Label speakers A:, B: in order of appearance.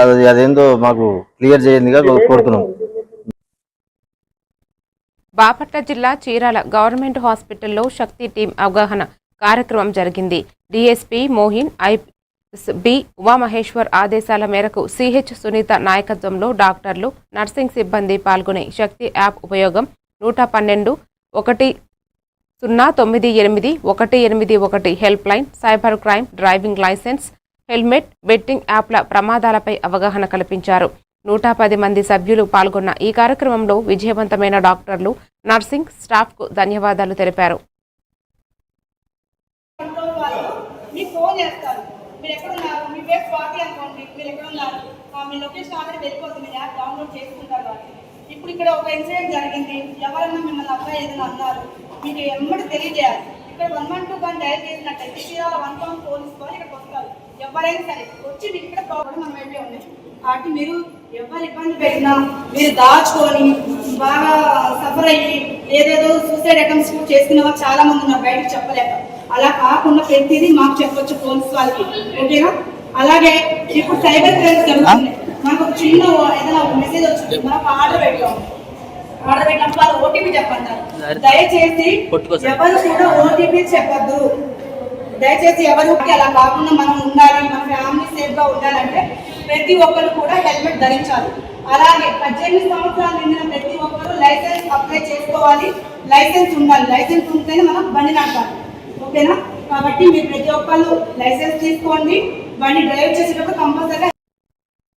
A: అదేందో మాకు క్లియర్ చేయండిగా కోరుతున్నాం.
B: బాపట్ల జిల్లా చీరాల గవర్నమెంట్ హాస్పిటల్లో శక్తి టీం అవగాహన కార్యక్రమం జరిగింది. డీఎస్పీ మోహిన్, ఐపీఎస్ ఉమామహేశ్వర్ ఆదేశాల మేరకు సిహెచ్ సునీత నాయకత్వంలో డాక్టర్లు, నర్సింగ్ సిబ్బంది పాల్గొనే శక్తి యాప్ ఉపయోగం 112-1098-181 help line, cyber crime, driving licence, helmet, betting యాప్ల ప్రమాదాలపై అవగాహన కల్పించారు. 110 మంది సభ్యులు పాల్గొన్న ఈ కార్యక్రమంలో విజయవంతమైన డాక్టర్లు, నర్సింగ్ స్టాఫ్కు ధన్యవాదాలు తెలిపారు.
C: ఇప్పుడు ఇక్కడ ఒక ఇన్సిడెంట్ జరిగింది, ఎవరన్నా మిమ్మల్ని అబ్బాయి ఏదైనా అన్నారు, మీకు ఎమ్మటి తెలియజేయాలి. ఇక్కడ 112 కానీ డైల్ చేసినట్టయితే చీరాల 1 పోలీస్ వాళ్ళు ఇక్కడికి వస్తారు. ఎవరైనా సరే వచ్చి మీకు ఇక్కడ ప్రాబ్లం మన వైపే ఉన్నాయి కాబట్టి మీరు ఎవరు ఇబ్బంది పెట్టినా మీరు దాచుకొని బాగా సఫర్ అయ్యి ఏదేదో సూసైడ్ అటెంప్ట్స్ కూడా చేసుకునే వాళ్ళు చాలా మంది ఉన్నారు, బయటకు చెప్పలేక. అలా కాకుండా ప్రతిదీ మాకు చెప్పొచ్చు పోలీస్ వాళ్ళకి, ఓకేనా? అలాగే ఇప్పుడు సైబర్ క్రైమ్స్ జరుగుతుంది. మనకు ఒక చిన్న ఏదైనా మెసేజ్ వచ్చింది, మనకు ఆర్డర్ పెట్టినప్పుడు వాళ్ళు ఓటీపీ చెప్పంటారు. దయచేసి ఎవరు కూడా ఓటీపీ చెప్పద్దు. దయచేసి ఎవరు అలా కాకుండా మనం ఉండాలి, మన ఫ్యామిలీ సేఫ్ గా ఉండాలంటే ప్రతి ఒక్కరు కూడా హెల్మెట్ ధరించాలి. అలాగే 18 సంవత్సరాలు నిండిన ప్రతి ఒక్కరు లైసెన్స్ అప్లై చేసుకోవాలి. లైసెన్స్ ఉండాలి, లైసెన్స్ ఉంటేనే మనం బండి నడపాలి, ఓకేనా? కాబట్టి మీరు ప్రతి ఒక్కరు లైసెన్స్ తీసుకోండి. బండి డ్రైవ్ చేసేటప్పుడు కంపల్సరీగా